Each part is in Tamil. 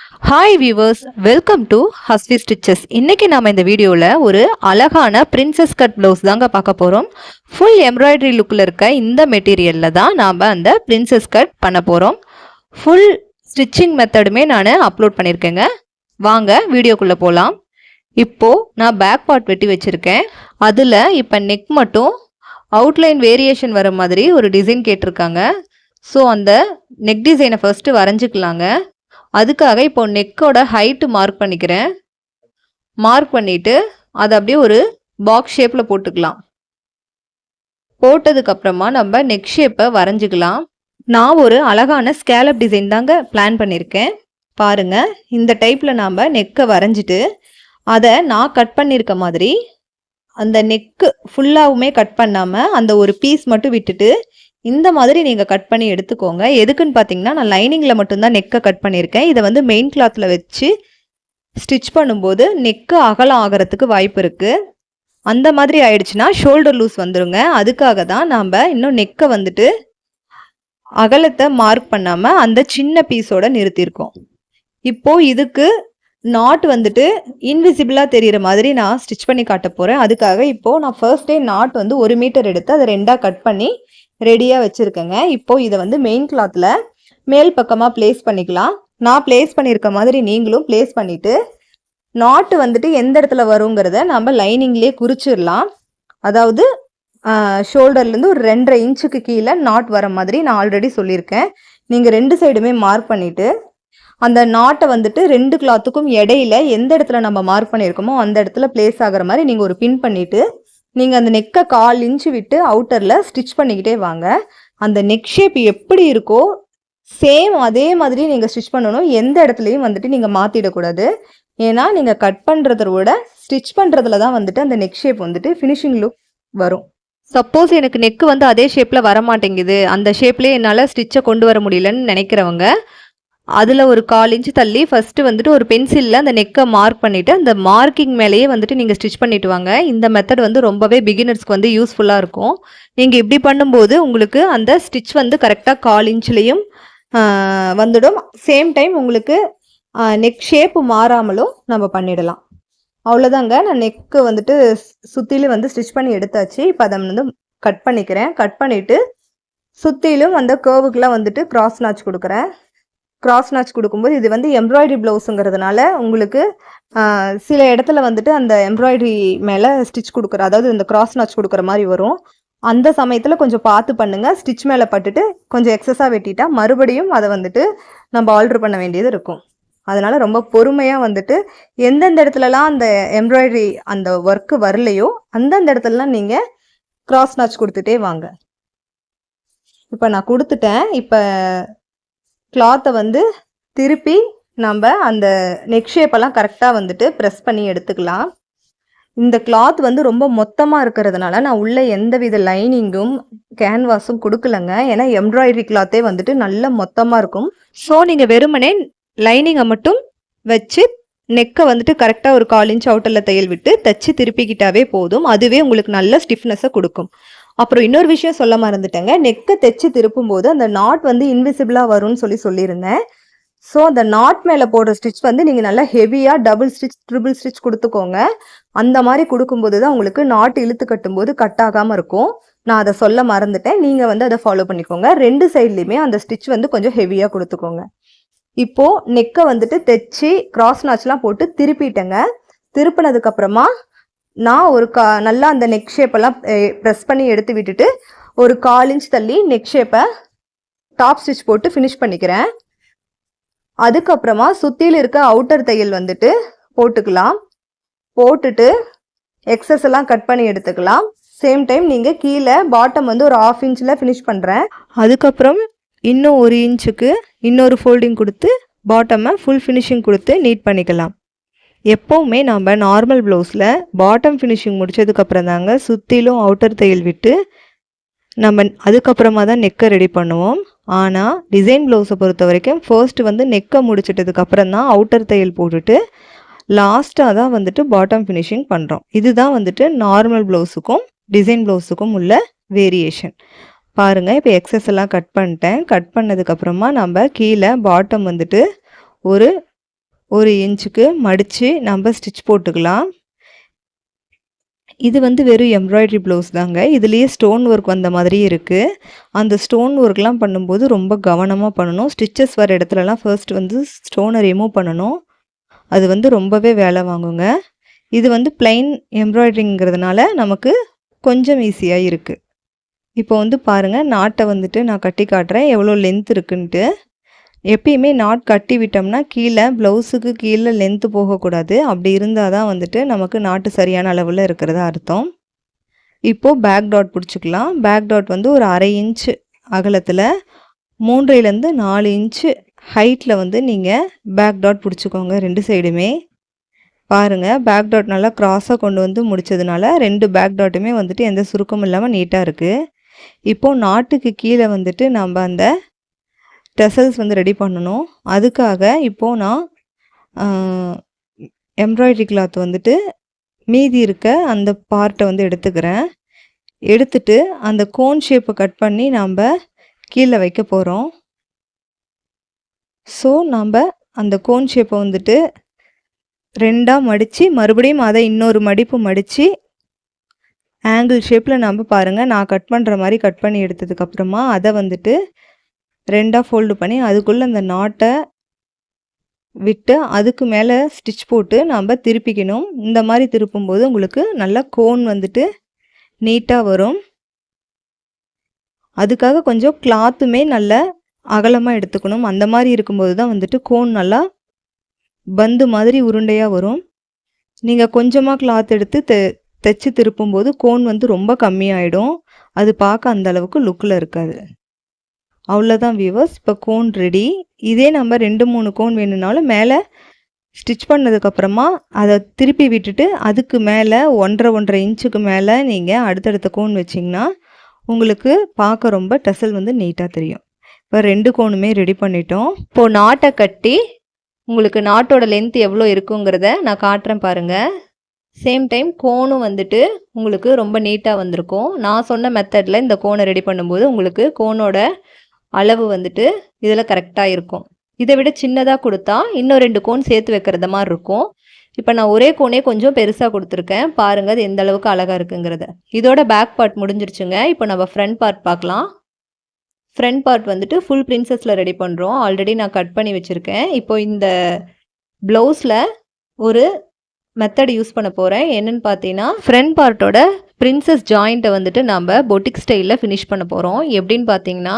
Hi viewers, welcome to Hasvi stitches. இன்னைக்கு நாம இந்த வீடியோவில் ஒரு அழகான பிரின்சஸ் கட் ப்ளவுஸ் தாங்க பார்க்க போகிறோம். ஃபுல் எம்ப்ராய்டரி லுக்கில் இருக்க இந்த மெட்டீரியலில் தான் நாம் அந்த பிரின்சஸ் கட் பண்ண போகிறோம். ஃபுல் ஸ்டிச்சிங் மெத்தடுமே நான் அப்லோட் பண்ணியிருக்கேங்க. வாங்க வீடியோக்குள்ளே போகலாம். இப்போது நான் பேக் பார்ட் வெட்டி வச்சுருக்கேன். அதில் இப்போ நெக் மட்டும் அவுட்லைன் வேரியேஷன் வர மாதிரி ஒரு டிசைன் கேட்டிருக்காங்க. ஸோ அந்த நெக் டிசைனை ஃபர்ஸ்ட்டு வரைஞ்சிக்கலாங்க. அதுக்காக இப்போ நெக்கோட ஹைட்டு மார்க் பண்ணிக்கிறேன். மார்க் பண்ணிவிட்டு அதை அப்படியே ஒரு பாக்ஸ் ஷேப்பில் போட்டுக்கலாம். போட்டதுக்கப்புறமா நம்ம நெக் ஷேப்பை வரைஞ்சிக்கலாம். நான் ஒரு அழகான ஸ்கேலப் டிசைன் தாங்க பிளான் பண்ணியிருக்கேன். பாருங்கள், இந்த டைப்பில் நாம் நெக்கை வரைஞ்சிட்டு அதை நான் கட் பண்ணியிருக்க மாதிரி அந்த நெக்கு ஃபுல்லாகவுமே கட் பண்ணாமல் அந்த ஒரு பீஸ் மட்டும் விட்டுட்டு இந்த மாதிரி நீங்கள் கட் பண்ணி எடுத்துக்கோங்க. எதுக்குன்னு பார்த்தீங்கன்னா, நான் லைனிங்கில் மட்டும்தான் நெக்கை கட் பண்ணியிருக்கேன். இதை வந்து மெயின் கிளாத்தில் வச்சு ஸ்டிச் பண்ணும்போது நெக்கு அகலம் ஆகிறதுக்கு வாய்ப்பு இருக்குது. அந்த மாதிரி ஆயிடுச்சுன்னா ஷோல்டர் லூஸ் வந்துடுங்க. அதுக்காக தான் நாம் இன்னும் நெக்கை வந்துட்டு அகலத்தை மார்க் பண்ணாமல் அந்த சின்ன பீஸோட நிறுத்தியிருக்கோம். இப்போது இதுக்கு நாட் வந்துட்டு இன்விசிபிளாக தெரிகிற மாதிரி நான் ஸ்டிச் பண்ணி காட்ட போகிறேன். அதுக்காக இப்போது நான் ஃபர்ஸ்டே நாட் வந்து 1 மீட்டர் எடுத்து அதை 2ஆக கட் பண்ணி ரெடியாக வச்சுருக்கேங்க. இப்போது இதை வந்து மெயின் கிளாத்தில் மேல் பக்கமாக ப்ளேஸ் பண்ணிக்கலாம். நான் ப்ளேஸ் பண்ணியிருக்க மாதிரி நீங்களும் ப்ளேஸ் பண்ணிவிட்டு நாட்டு வந்துட்டு எந்த இடத்துல வருங்கிறத நம்ம லைனிங்லேயே குறிச்சிடலாம். அதாவது ஷோல்டர்லேருந்து ஒரு 2.5 இன்ச்சுக்கு கீழே நாட் வர மாதிரி நான் ஆல்ரெடி சொல்லியிருக்கேன். நீங்கள் 2 சைடுமே மார்க் பண்ணிவிட்டு அந்த நாட்டை வந்துட்டு 2 கிளாத்துக்கும் இடையில எந்த இடத்துல நம்ம மார்க் பண்ணியிருக்கோமோ அந்த இடத்துல ப்ளேஸ் ஆகிற மாதிரி நீங்கள் ஒரு பின் பண்ணிவிட்டு நீங்கள் அந்த நெக்கை 1/4 இன்ச்சு விட்டு அவுட்டரில் ஸ்டிச் பண்ணிக்கிட்டே வாங்க. அந்த நெக் ஷேப் எப்படி இருக்கோ சேம் அதே மாதிரி நீங்கள் ஸ்டிச் பண்ணணும். எந்த இடத்துலையும் வந்துட்டு நீங்கள் மாற்றிடக்கூடாது. ஏன்னா நீங்கள் கட் பண்ணுறத விட ஸ்டிச் பண்ணுறதுல தான் வந்துட்டு அந்த நெக் ஷேப் வந்துட்டு ஃபினிஷிங் லுக் வரும். சப்போஸ் எனக்கு நெக்கு வந்து அதே ஷேப்பில் வர மாட்டேங்குது, அந்த ஷேப்லேயே என்னால் ஸ்டிச்சை கொண்டு வர முடியலன்னு நினைக்கிறவங்க அதில் ஒரு 1/4 இன்ச்சு தள்ளி ஃபஸ்ட்டு வந்துட்டு ஒரு பென்சிலில் அந்த நெக்கை மார்க் பண்ணிவிட்டு அந்த மார்க்கிங் மேலேயே வந்துட்டு நீங்கள் ஸ்டிச் பண்ணிவிட்டு வாங்க. இந்த மெத்தட் வந்து ரொம்பவே பிகினர்ஸ்க்கு வந்து யூஸ்ஃபுல்லாக இருக்கும். நீங்கள் இப்படி பண்ணும்போது உங்களுக்கு அந்த ஸ்டிச் வந்து கரெக்டாக 1/4 இன்ச்லேயும் வந்துடும். சேம் டைம் உங்களுக்கு நெக் ஷேப்பு மாறாமலும் நம்ம பண்ணிடலாம். அவ்வளோதாங்க. நான் நெக்கு வந்துட்டு சுற்றிலும் வந்து ஸ்டிச் பண்ணி எடுத்தாச்சு. இப்போ அதை வந்து கட் பண்ணிக்கிறேன். கட் பண்ணிவிட்டு சுற்றிலும் அந்த கர்வுக்கெலாம் வந்துட்டு கிராஸ் நாச் கொடுக்குறேன். கிராஸ் நாச் கொடுக்கும்போது இது வந்து எம்ப்ராய்டரி ப்ளவுஸுங்கிறதுனால உங்களுக்கு சில இடத்துல வந்துட்டு அந்த எம்ப்ராய்டரி மேலே ஸ்டிச் கொடுக்குற, அதாவது இந்த கிராஸ் நாச் கொடுக்குற மாதிரி வரும். அந்த சமயத்தில் கொஞ்சம் பார்த்து பண்ணுங்கள். ஸ்டிச் மேலே பட்டுட்டு கொஞ்சம் எக்ஸஸாக வெட்டிட்டா மறுபடியும் அதை வந்துட்டு நம்ம ஆல்ட்ரு பண்ண வேண்டியது இருக்கும். அதனால் ரொம்ப பொறுமையாக வந்துட்டு எந்தெந்த இடத்துலலாம் அந்த எம்ப்ராய்டரி அந்த ஒர்க்கு வரலையோ அந்தந்த இடத்துலலாம் நீங்கள் கிராஸ் நாச் கொடுத்துட்டே வாங்க. இப்போ நான் கொடுத்துட்டேன். இப்போ கிளாத்தை வந்து திருப்பி நம்ம அந்த நெக் ஷேப்பெல்லாம் கரெக்டாக வந்துட்டு ப்ரெஸ் பண்ணி எடுத்துக்கலாம். இந்த கிளாத் வந்து ரொம்ப மொத்தமாக இருக்கிறதுனால நான் உள்ளே எந்த வித லைனிங்கும் கேன்வாஸும் கொடுக்கலங்க. ஏன்னா எம்ப்ராய்டரி கிளாத்தே வந்துட்டு நல்ல மொத்தமாக இருக்கும். ஸோ நீங்கள் வெறுமனே லைனிங்கை மட்டும் வச்சு நெக்கை வந்துட்டு கரெக்டாக ஒரு 1/4 இன்ச் அவுட்டரில் தையல் விட்டு தைச்சி திருப்பிக்கிட்டாவே போதும். அதுவே உங்களுக்கு நல்ல ஸ்டிஃப்னஸை கொடுக்கும். அப்புறம் இன்னொரு விஷயம் சொல்ல மறந்துட்டேங்க. நெக்கை தைச்சி திருப்பும்போது அந்த நாட் வந்து இன்விசிபிளாக வரும்னு சொல்லியிருந்தேன். ஸோ அந்த நாட் மேலே போடுற ஸ்டிச் வந்து நீங்கள் நல்லா ஹெவியாக டபுள் ஸ்டிச் ட்ரிபிள் ஸ்டிச் கொடுத்துக்கோங்க. அந்த மாதிரி கொடுக்கும்போது தான் உங்களுக்கு நாட் இழுத்து கட்டும்போது கட் ஆகாமல் இருக்கும். நான் அதை சொல்ல மறந்துட்டேன். நீங்கள் வந்து அதை ஃபாலோ பண்ணிக்கோங்க. 2 சைட்லேயுமே அந்த ஸ்டிச் வந்து கொஞ்சம் ஹெவியாக கொடுத்துக்கோங்க. இப்போது நெக்கை வந்துட்டு தைச்சி கிராஸ் நாச்லாம் போட்டு திருப்பிட்டேங்க. திருப்பினதுக்கப்புறமா நான் ஒரு நல்லா அந்த நெக் ஷேப்பெல்லாம் ப்ரெஸ் பண்ணி எடுத்து விட்டுட்டு ஒரு 1/4 இன்ச் தள்ளி நெக் ஷேப்பை டாப் ஸ்டிச் போட்டு ஃபினிஷ் பண்ணிக்கிறேன். அதுக்கப்புறமா சுற்றியில் இருக்க அவுட்டர் தையல் வந்துட்டு போட்டுக்கலாம். போட்டுட்டு எக்ஸஸ் எல்லாம் கட் பண்ணி எடுத்துக்கலாம். சேம் டைம் நீங்கள் கீழே பாட்டம் வந்து ஒரு 1/2 இன்ச்சில் ஃபினிஷ் பண்ணுறேன். அதுக்கப்புறம் இன்னும் 1 இன்ச்சுக்கு இன்னொரு ஃபோல்டிங் கொடுத்து பாட்டமை ஃபுல் ஃபினிஷிங் கொடுத்து நீட் பண்ணிக்கலாம். எப்போவுமே நம்ம நார்மல் ப்ளவுஸில் பாட்டம் ஃபினிஷிங் முடித்ததுக்கப்புறம் தாங்க சுற்றிலும் அவுட்டர் தையல் விட்டு நம்ம அதுக்கப்புறமா தான் நெக்கை ரெடி பண்ணுவோம். ஆனால் டிசைன் ப்ளவுஸை பொறுத்த வரைக்கும் ஃபர்ஸ்ட்டு வந்து நெக்கை முடிச்சிட்டதுக்கப்புறம் தான் அவுட்டர் தையல் போட்டுட்டு லாஸ்ட்டாக தான் வந்துட்டு பாட்டம் ஃபினிஷிங் பண்ணுறோம். இதுதான் வந்துட்டு நார்மல் ப்ளவுஸுக்கும் டிசைன் ப்ளவுஸுக்கும் உள்ள வேரியேஷன். பாருங்கள், இப்போ எக்ஸஸ் எல்லாம் கட் பண்ணிட்டேன். கட் பண்ணதுக்கப்புறமா நம்ம கீழே பாட்டம் வந்துட்டு ஒரு 1 இன்ச்சுக்கு மடித்து நம்ம ஸ்டிச் போட்டுக்கலாம். இது வந்து வெறும் எம்ப்ராய்டரி ப்ளவுஸ் தாங்க. இதுலேயே ஸ்டோன் ஒர்க் வந்த மாதிரியே இருக்குது. அந்த ஸ்டோன் ஒர்க்லாம் பண்ணும்போது ரொம்ப கவனமாக பண்ணணும். ஸ்டிச்சஸ் வர இடத்துலலாம் ஃபர்ஸ்ட் வந்து ஸ்டோனை ரிமூவ் பண்ணணும். அது வந்து ரொம்பவே வேலை வாங்குங்க. இது வந்து பிளைன் எம்ப்ராய்டரிங்கிறதுனால நமக்கு கொஞ்சம் ஈஸியாக இருக்குது. இப்போ வந்து பாருங்கள், நாட்டை வந்துட்டு நான் கட்டி காட்டுறேன் எவ்வளோ லென்த் இருக்குன்ட்டு. எப்பயுமே நாட் கட்டி விட்டோம்னா கீழே ப்ளவுஸுக்கு கீழே லென்த்து போகக்கூடாது. அப்படி இருந்தால் தான் வந்துட்டு நமக்கு நாட்டு சரியான அளவில் இருக்கிறதா அர்த்தம். இப்போது பேக் டாட் பிடிச்சிக்கலாம். பேக் டாட் வந்து ஒரு 1/2 இன்ச்சு அகலத்தில் 3லேருந்து 4 இன்ச்சு ஹைட்டில் வந்து நீங்கள் பேக் டாட் பிடிச்சிக்கோங்க 2 சைடுமே. பாருங்கள், பேக் டாட் நல்லா க்ராஸாக கொண்டு வந்து முடித்ததுனால 2 பேக் டாட்டுமே வந்துட்டு எந்த சுருக்கமும் இல்லாமல் நீட்டாக இருக்குது. இப்போது நாட்டுக்கு கீழே வந்துட்டு நம்ம அந்த டெசல்ஸ் வந்து ரெடி பண்ணணும். அதுக்காக இப்போது நான் எம்ப்ராய்டரி கிளாத் வந்துட்டு மீதி இருக்க அந்த பார்ட்டை வந்து எடுத்துக்கிறேன். எடுத்துட்டு அந்த கோன் ஷேப்பை கட் பண்ணி நாம் கீழே வைக்க போகிறோம். ஸோ நம்ம அந்த கோன் ஷேப்பை வந்துட்டு 2ஆக மடித்து மறுபடியும் அதை இன்னொரு மடிப்பு மடித்து ஆங்கிள் ஷேப்பில் நம்ம பாருங்கள், நான் கட் பண்ணுற மாதிரி கட் பண்ணி எடுத்ததுக்கப்புறமா அதை வந்துட்டு 2ஆக ஃபோல்டு பண்ணி அதுக்குள்ளே அந்த நாட்டை விட்டு அதுக்கு மேலே ஸ்டிச் போட்டு நம்ம திருப்பிக்கணும். இந்த மாதிரி திருப்பும்போது உங்களுக்கு நல்லா கோன் வந்துட்டு நீட்டாக வரும். அதுக்காக கொஞ்சம் கிளாத்துமே நல்ல அகலமாக எடுத்துக்கணும். அந்த மாதிரி இருக்கும்போது தான் வந்துட்டு கோன் நல்லா பந்து மாதிரி உருண்டையாக வரும். நீங்கள் கொஞ்சமாக கிளாத் எடுத்து தைச்சி திருப்பும்போது கோன் வந்து ரொம்ப கம்மியாயிடும். அது பார்க்க அந்த அளவுக்கு லுக்கில் இருக்காது. அவ்வளோதான் வியூவர்ஸ், இப்போ கோன் ரெடி. இதே நம்ம 2-3 கோன் வேணும்னாலும் மேலே ஸ்டிச் பண்ணதுக்கப்புறமா அதை திருப்பி விட்டுட்டு அதுக்கு மேலே 1.5 இன்ச்சுக்கு மேலே நீங்கள் அடுத்தடுத்த கோன் வச்சிங்கன்னா உங்களுக்கு பார்க்க ரொம்ப டெசல் வந்து நீட்டாக தெரியும். இப்போ 2 கோனுமே ரெடி பண்ணிட்டோம். இப்போது நாட்டை கட்டி உங்களுக்கு நாட்டோட லென்த் எவ்வளோ இருக்குங்கிறத நான் காட்டுறேன் பாருங்கள். சேம் டைம் கோனும் வந்துட்டு உங்களுக்கு ரொம்ப நீட்டாக வந்திருக்கும். நான் சொன்ன மெத்தடில் இந்த கோனை ரெடி பண்ணும்போது உங்களுக்கு கோனோட அளவு வந்துட்டு இதில் கரெக்டாக இருக்கும். இதை விட சின்னதாக கொடுத்தா இன்னும் 2 கோன் சேர்த்து வைக்கிறத மாதிரி இருக்கும். இப்போ நான் ஒரே கோனே கொஞ்சம் பெருசாக கொடுத்துருக்கேன். பாருங்கள் அது எந்த அளவுக்கு அழகாக இருக்குங்கிறத. இதோட பேக் பார்ட் முடிஞ்சிருச்சுங்க. இப்போ நம்ம ஃப்ரண்ட் பார்ட் பார்க்கலாம். ஃப்ரண்ட் பார்ட் வந்துட்டு ஃபுல் பிரின்சஸில் ரெடி பண்ணுறோம். ஆல்ரெடி நான் கட் பண்ணி வச்சுருக்கேன். இப்போ இந்த ப்ளவுஸில் ஒரு மெத்தட் யூஸ் பண்ண போகிறேன். என்னென்னு பார்த்தீங்கன்னா, ஃப்ரண்ட் பார்ட்டோட பிரின்சஸ் ஜாயிண்ட்டை வந்துட்டு நம்ம பொட்டிக் ஸ்டைலில் ஃபினிஷ் பண்ண போகிறோம். எப்படின்னு பார்த்தீங்கன்னா,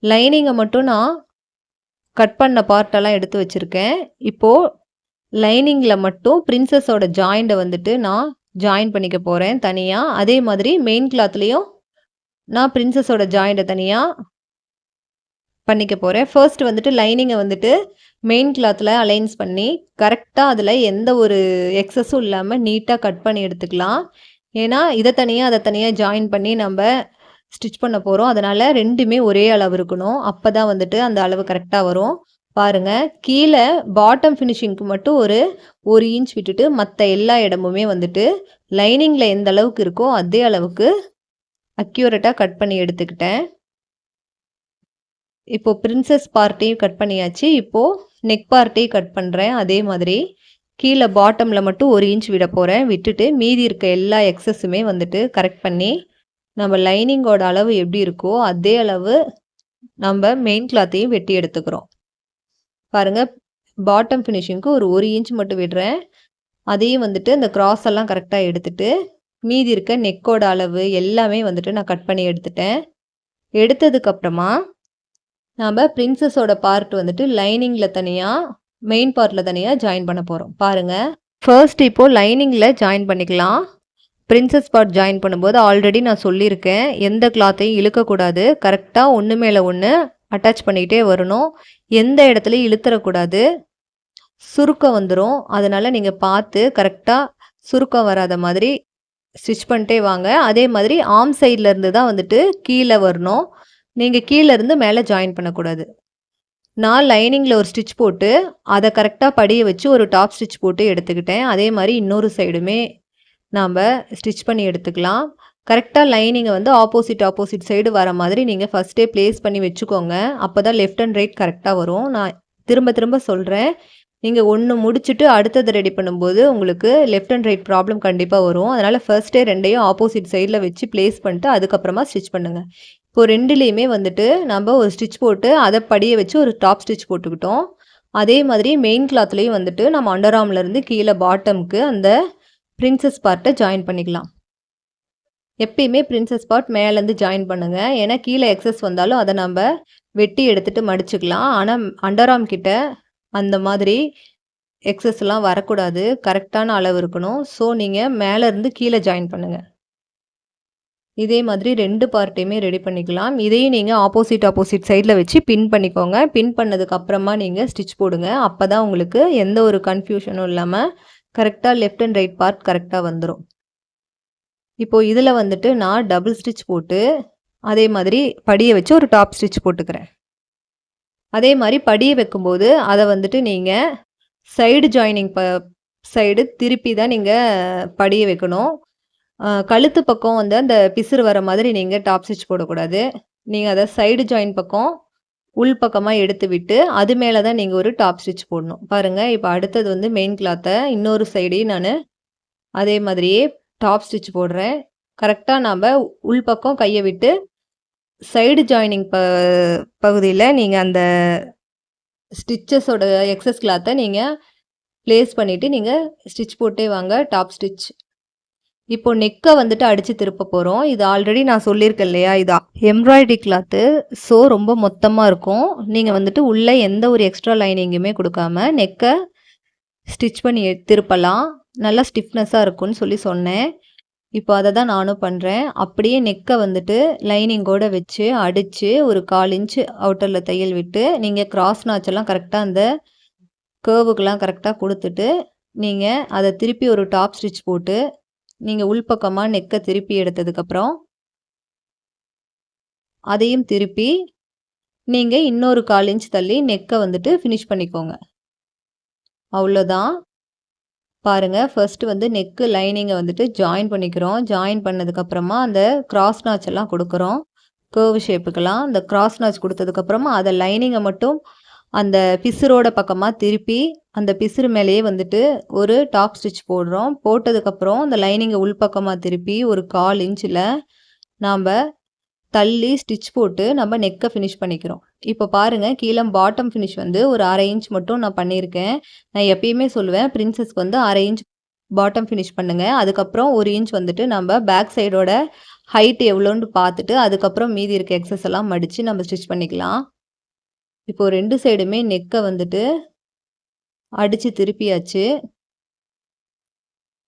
லைனிங்கை மட்டும் நான் கட் பண்ண பார்ட்டெல்லாம் எடுத்து வச்சுருக்கேன். இப்போது லைனிங்கில் மட்டும் பிரின்சஸோட ஜாயிண்ட்டை வந்துட்டு நான் ஜாயின் பண்ணிக்க போகிறேன் தனியாக. அதே மாதிரி மெயின் கிளாத்லேயும் நான் பிரின்சஸோட ஜாயிண்ட்டை தனியாக பண்ணிக்க போகிறேன். ஃபர்ஸ்ட் வந்துட்டு லைனிங்கை வந்துட்டு மெயின் கிளாத்தில் அலைன்ஸ் பண்ணி கரெக்டாக அதில் எந்த ஒரு எக்ஸஸும் இல்லாமல் நீட்டாக கட் பண்ணி எடுத்துக்கலாம். ஏன்னா இதை தனியாக அதை தனியாக ஜாயின் பண்ணி நம்ம ஸ்டிச் பண்ண போகிறோம். அதனால் 2மே ஒரே அளவு இருக்கணும். அப்போ தான் வந்துட்டு அந்த அளவு கரெக்டாக வரும். பாருங்கள், கீழே பாட்டம் ஃபினிஷிங்க்கு மட்டும் ஒரு 1 இன்ச் விட்டுட்டு மற்ற எல்லா இடமுமே வந்துட்டு லைனிங்கில் எந்த அளவுக்கு இருக்கோ அதே அளவுக்கு அக்யூரேட்டாக கட் பண்ணி எடுத்துக்கிட்டேன். இப்போது பிரின்சஸ் பார்ட்டையும் கட் பண்ணியாச்சு. இப்போது நெக் பார்ட்டையும் கட் பண்ணுறேன். அதே மாதிரி கீழே பாட்டமில் மட்டும் 1 இன்ச் விட போகிறேன். விட்டுட்டு மீதி இருக்க எல்லா எக்ஸஸுமே வந்துட்டு கரெக்ட் பண்ணி நம்ம லைனிங்கோட அளவு எப்படி இருக்கோ அதே அளவு நம்ம மெயின் கிளாத்தையும் வெட்டி எடுத்துக்கிறோம். பாருங்கள், பாட்டம் ஃபினிஷிங்க்கு ஒரு 1 இன்ச் மட்டும் விடுறேன். அதையும் வந்துட்டு இந்த கிராஸ் எல்லாம் கரெக்டாக எடுத்துட்டு மீதி இருக்க நெக்கோட அளவு எல்லாமே வந்துட்டு நான் கட் பண்ணி எடுத்துட்டேன். எடுத்ததுக்கப்புறமா நம்ம பிரின்சஸோட பார்ட் வந்துட்டு லைனிங்கில் தனியாக மெயின் பார்ட்டில் தனியாக ஜாயின் பண்ண போகிறோம். பாருங்கள், ஃபர்ஸ்ட் இப்போது லைனிங்கில் ஜாயின் பண்ணிக்கலாம். பிரின்சஸ் பார்ட் ஜாயின் பண்ணும்போது ஆல்ரெடி நான் சொல்லியிருக்கேன், எந்த கிளாத்தையும் இழுக்கக்கூடாது. கரெக்டாக ஒன்று மேலே ஒன்று அட்டாச் பண்ணிக்கிட்டே வரணும். எந்த இடத்துலையும் இழுத்துறக்கூடாது, சுருக்கம் வந்துடும். அதனால் நீங்கள் பார்த்து கரெக்டாக சுருக்கம் வராத மாதிரி ஸ்டிச் பண்ணிட்டே வாங்க. அதே மாதிரி ஆர்ம் சைட்லேருந்து தான் வந்துட்டு கீழே வரணும். நீங்கள் கீழேருந்து மேலே ஜாயின் பண்ணக்கூடாது. நான் லைனிங்கில் ஒரு ஸ்டிச் போட்டு அதை கரெக்டாக படிய வச்சு ஒரு டாப் ஸ்டிச் போட்டு எடுத்துக்கிட்டேன். அதே மாதிரி இன்னொரு சைடுமே நாம் ஸ்டிச் பண்ணி எடுத்துக்கலாம். கரெக்டாக லைனிங்கை வந்து ஆப்போசிட் சைடு வர மாதிரி நீங்கள் ஃபஸ்ட்டே ப்ளேஸ் பண்ணி வச்சுக்கோங்க. அப்போ தான் லெஃப்ட் அண்ட் ரைட் கரெக்டாக வரும். நான் திரும்ப திரும்ப சொல்கிறேன், நீங்க ஒண்ணு முடிச்சுட்டு அடுத்தது ரெடி பண்ணும்போது, உங்களுக்கு லெஃப்ட் அண்ட் ரைட் ப்ராப்ளம் கண்டிப்பா வரும். அதனால ஃபர்ஸ்ட்டே 2யும் ஆப்போசிட் சைட்ல வச்சு பிளேஸ் பண்ணிட்டு, அதுக்கப்புறமா ஸ்டிச் பண்ணுங்க. இப்போ 2லயுமே வந்துட்டு நம்ப ஒரு ஸ்டிச் போட்டு, அத படிய வச்சு ஒரு டாப் ஸ்டிச் போட்டுக்கிட்டோம். அதே மாதிரி மெயின் கிளாத்லயும் வந்துட்டு நம்ம அண்டர் ஆர்ம்ல இருந்து கீழ பாட்டம்க்கு அந்த பிரின்சஸ் பார்ட்ட ஜாயின் பண்ணிக்கலாம். எப்பயுமே பிரின்சஸ் பார்ட் மேலேருந்து ஜாயின் பண்ணுங்க. ஏன்னா கீழ எக்ஸஸ் வந்தாலும் அத நம்ப வெட்டி எடுத்துட்டு மடிச்சுக்கலாம். ஆனா அண்டர் ஆர்ம் கிட்ட அந்த மாதிரி எக்ஸஸ்லாம் வரக்கூடாது. கரெக்டான அளவு இருக்கணும். ஸோ நீங்க மேலேருந்து கீழ ஜாயின் பண்ணுங்க. இதே மாதிரி 2 பார்ட்டையுமே ரெடி பண்ணிக்கலாம். இதையும் நீங்க ஆப்போசிட் சைட்ல வச்சு பின் பண்ணிக்கோங்க. பின் பண்ணதுக்கு அப்புறமா நீங்க ஸ்டிச் போடுங்க. அப்பதான் உங்களுக்கு எந்த ஒரு கன்ஃப்யூஷனும் இல்லாம கரெக்ட்டா லெஃப்ட் அண்ட் ரைட் பார்ட் கரெக்ட்டா வந்துரும். இப்போ இதுல வந்துட்டு நான் டபுள் ஸ்டிச் போட்டு, அதே மாதிரி படிய வச்சு ஒரு டாப் ஸ்டிச் போட்டுக்கிறேன். அதே மாரி படிய வைக்கும்போது, அத வந்துட்டு நீங்க சைடு ஜாயினிங் சைடு திருப்பி தான் நீங்க படிய வைக்கணும். கழுத்து பக்கம் வந்து அந்த பிசுறு வர மாதிரி நீங்க டாப் ஸ்டிச் போடக்கூடாது. நீங்க அத சைடு ஜாயின் பக்கம் உள் பக்கமா எடுத்து விட்டு, அது மேல தான் நீங்க ஒரு டாப் ஸ்டிச் போடணும். பாருங்க, இப்ப அடுத்தது வந்து மெயின் கிளாத்த இன்னொரு சைடையும் நானு அதே மாதிரியே டாப் ஸ்டிச் போடுறேன். கரெக்ட்டா நாம உள் பக்கம் கைய விட்டு சைடு ஜாயினிங் பகுதியில நீங்க அந்த ஸ்டிச்சஸோட எக்ஸஸ் கிளாத்த நீங்க பிளேஸ் பண்ணிட்டு நீங்க ஸ்டிச் போட்டே வாங்க டாப் ஸ்டிச். இப்போ நெக்க வந்துட்டு அடிச்சு திருப்ப போறோம். இது ஆல்ரெடி நான் சொல்லியிருக்கேன் இல்லையா? இது எம்ப்ராய்டரி கிளாத்து. ஸோ ரொம்ப மொத்தமா இருக்கும். நீங்க வந்துட்டு உள்ள எந்த ஒரு எக்ஸ்ட்ரா லைனிங்குமே குடுக்காம நெக்க ஸ்டிச் பண்ணி திருப்பலாம். நல்லா ஸ்டிஃப்னஸா இருக்கும்னு சொல்லி சொன்னேன். இப்போ அத தான் நானும் பண்றேன். அப்படியே நெக்க வந்துட்டு லைனிங்கோட வச்சு அடிச்சு ஒரு 1/4 இன்ச் அவுட்டர்ல தையல் விட்டு, நீங்க கிராஸ் நாட்ச் எல்லாம் கரெக்ட்டா அந்த கர்வுக்குலாம் கரெக்ட்டா குடுத்துட்டு, நீங்க அத திருப்பி ஒரு டாப் ஸ்டிச் போட்டு, நீங்க உள்பக்கமா நெக்க திருப்பி எடுத்ததுக்கப்புறம், அதையும் திருப்பி, நீங்க இன்னொரு 1/4 இன்ச் தள்ளி நெக்க வந்துட்டு ஃபினிஷ் பண்ணிக்கோங்க. அவ்வளோதான். பாருங்க, ஃபர்ஸ்ட் வந்து நெக் லைனிங்க வந்துட்டு ஜாயின் பண்ணிக்கிறோம். ஜாயின் பண்ணதுக்கப்புறமா அந்த கிராஸ் நாட்ச் எல்லாம் குடுக்குறோம். கர்வ் ஷேப்புக்கெல்லாம். அந்த கிராஸ் நாட்ச் குடுத்ததுக்கப்புறமா அத லைனிங்க மட்டும் அந்த பிசுரோட பக்கமா திருப்பி, அந்த பிசுறு மேலேயே வந்துட்டு ஒரு டாப் ஸ்டிச் போடுறோம். போட்டதுக்கப்புறம் அந்த லைனிங்க உள்பக்கமா திருப்பி ஒரு 1/4 இன்ச்ல நாம்ப தள்ளி ஸ்டிச் போட்டு நம்ம நெக்க ஃபினிஷ் பண்ணிக்கிறோம். இப்போ பாருங்க, கீழ பாட்டம் ஃபினிஷ் வந்து ஒரு 1/2 இன்ச் மட்டும் நான் பண்ணியிருக்கேன். நான் எப்பயுமே சொல்லுவேன், பிரின்சஸ்க்கு வந்து 1/2 இன்ச் பாட்டம் ஃபினிஷ் பண்ணுங்க. அதுக்கப்புறம் 1 இன்ச் வந்துட்டு நம்ம பேக் சைடோட ஹைட் எவ்வளோன்னு பார்த்துட்டு, அதுக்கப்புறம் மீதி இருக்க எக்ஸஸ் எல்லாம் மடிச்சு நம்ம ஸ்டிச் பண்ணிக்கலாம். இப்போ 2 சைடுமே நெக்க வந்துட்டு அடிச்சு திருப்பியாச்சு.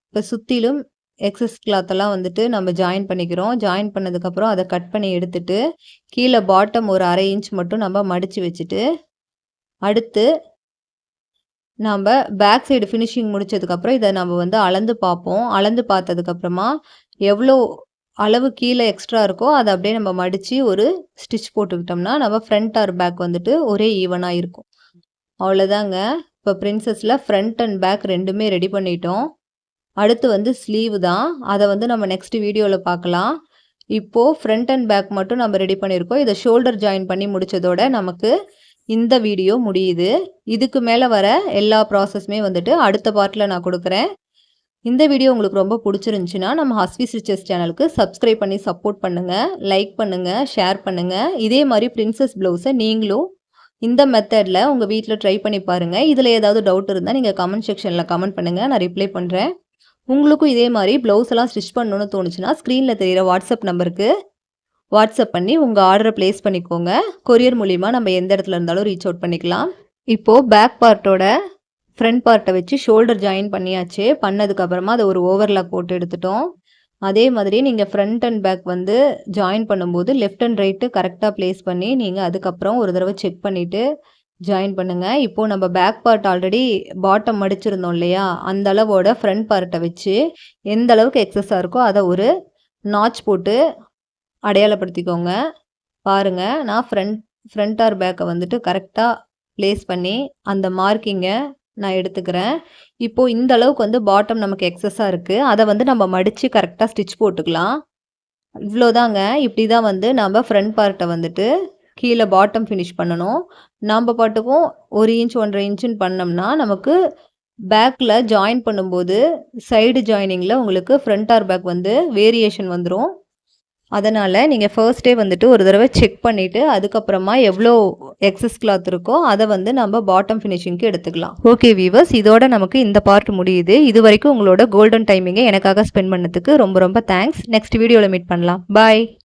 இப்ப சுத்திலும் எக்ஸஸ் கிளாத்தெல்லாம் வந்துட்டு நம்ம ஜாயின் பண்ணிக்கிறோம். ஜாயின் பண்ணதுக்கப்புறம் அத கட் பண்ணி எடுத்துட்டு, கீழ பாட்டம் ஒரு 1/2 இன்ச் மட்டும் நம்ம மடிச்சு வச்சுட்டு, அடுத்து நம்ப பேக் சைடு ஃபினிஷிங் முடிச்சதுக்கப்புறம் இத நம்ம வந்து அளந்து பார்ப்போம். அளந்து பார்த்ததுக்கப்புறமா எவ்வளோ அளவு கீழ எக்ஸ்ட்ரா இருக்கோ, அத அப்படியே நம்ம மடிச்சு ஒரு ஸ்டிச் போட்டுக்கிட்டோம்னா, நம்ம ஃப்ரண்ட் ஆர் பேக் வந்துட்டு ஒரே ஈவனா இருக்கும். அவ்வளோதாங்க. இப்ப பிரின்சஸ்ல ஃப்ரண்ட் அண்ட் பேக் 2மே ரெடி பண்ணிட்டோம். அடுத்து வந்து ஸ்லீவ் தான். அத வந்து நம்ம நெக்ஸ்ட் வீடியோல பார்க்கலாம். இப்போ ஃப்ரண்ட் அண்ட் பேக் மட்டும் நம்ம ரெடி பண்ணியிருக்கோம். இத ஷோல்டர் ஜாயின் பண்ணி முடிச்சதோட நமக்கு இந்த வீடியோ முடியுது. இதுக்கு மேல வர எல்லா ப்ராசஸுமே வந்துட்டு அடுத்த பார்ட்ல நான் குடுக்குறேன். இந்த வீடியோ உங்களுக்கு ரொம்ப புடிச்சிருந்துச்சுன்னா, நம்ம ஹஸ்வி ஸ்டிச்சஸ் சேனலுக்கு சப்ஸ்கிரைப் பண்ணி சப்போர்ட் பண்ணுங்க. லைக் பண்ணுங்க, ஷேர் பண்ணுங்க. இதே மாரி பிரின்சஸ் ப்ளவுஸ நீங்களும் இந்த மெத்தட்ல உங்க வீட்ல ட்ரை பண்ணி பாருங்க. இதுல ஏதாவது டவுட் இருந்தா நீங்க கமெண்ட் செக்ஷன்ல கமெண்ட் பண்ணுங்க. நான் ரிப்ளை பண்றேன். உங்களுக்கும் இதே மாரி ப்ளவுஸ் எல்லாம் ஸ்டிச் பண்ணணும்னு தோணுச்சுன்னா, ஸ்க்ரீன்ல தெரியிற வாட்ஸ்அப் நம்பருக்கு வாட்ஸ்அப் பண்ணி உங்க ஆர்டர பிளேஸ் பண்ணிக்கோங்க. கொரியர் மூலியமா நம்ம எந்த இடத்துல இருந்தாலும் ரீச் அவுட் பண்ணிக்கலாம். இப்போ பேக் பார்ட்டோட ஃப்ரண்ட் பார்ட்ட வச்சு ஷோல்டர் ஜாயின் பண்ணியாச்சு. பண்ணதுக்கப்புறமா அத ஒரு ஓவர்லாக் போட்டு எடுத்துட்டோம். அதே மாதிரி நீங்க ஃப்ரண்ட் அண்ட் பேக் வந்து ஜாயின் பண்ணும்போது லெஃப்ட் அண்ட் ரைட் கரெக்ட்டா பிளேஸ் பண்ணி, நீங்க அதுக்கப்புறம் ஒரு தடவ செக் பண்ணிட்டு ஜாயின் பண்ணுங்க. இப்போ நம்ம பேக் பார்ட் ஆல்ரெடி பாட்டம் மடிச்சிருந்தோம் இல்லையா? அந்த அளவோட ஃப்ரண்ட் பார்ட்ட வச்சு எந்த அளவுக்கு எக்ஸஸா இருக்கோ அத ஒரு நாட்ச் போட்டு அடையாளப்படுத்திக்கோங்க. பாருங்க, நான் ஃப்ரண்ட் ஆர் பேக்க வந்துட்டு கரெக்ட்டா பிளேஸ் பண்ணி அந்த மார்க்கிங்க நான் எடுத்துக்கிறேன். இப்போ இந்த அளவுக்கு வந்து பாட்டம் நமக்கு எக்ஸஸா இருக்கு. அத வந்து நம்ம மடிச்சு கரெக்ட்டா ஸ்டிச் போட்டுக்கலாம். இவ்ளோதாங்க. இப்படி தான் வந்து நம்ம ஃப்ரண்ட் பார்ட்ட வந்துட்டு கீழ பாட்டம் ஃபினிஷ் பண்ணணும். நாம் பாட்டுக்கும் 1 இன்ச் 1.5 இன்ச்சுன்னு பண்ணோம்னா நமக்கு பேக்கில் ஜாயின் பண்ணும்போது சைடு ஜாயினிங்கில் உங்களுக்கு ஃப்ரண்ட் ஆர் பேக் வந்து வேரியேஷன் வந்துடும். அதனால் நீங்கள் ஃபர்ஸ்ட்டே வந்துட்டு ஒரு தடவை செக் பண்ணிவிட்டு அதுக்கப்புறமா எவ்வளோ எக்ஸஸ் கிளாத் இருக்கோ அதை வந்து நம்ம பாட்டம் ஃபினிஷிங்க்கு எடுத்துக்கலாம். ஓகே வீவர்ஸ், இதோட நமக்கு இந்த பார்ட் முடியுது. இது வரைக்கும் உங்களோட கோல்டன் டைமிங்கை எனக்காக ஸ்பெண்ட் பண்ணதுக்கு ரொம்ப ரொம்ப தேங்க்ஸ். நெக்ஸ்ட் வீடியோவில் மீட் பண்ணலாம். பாய்.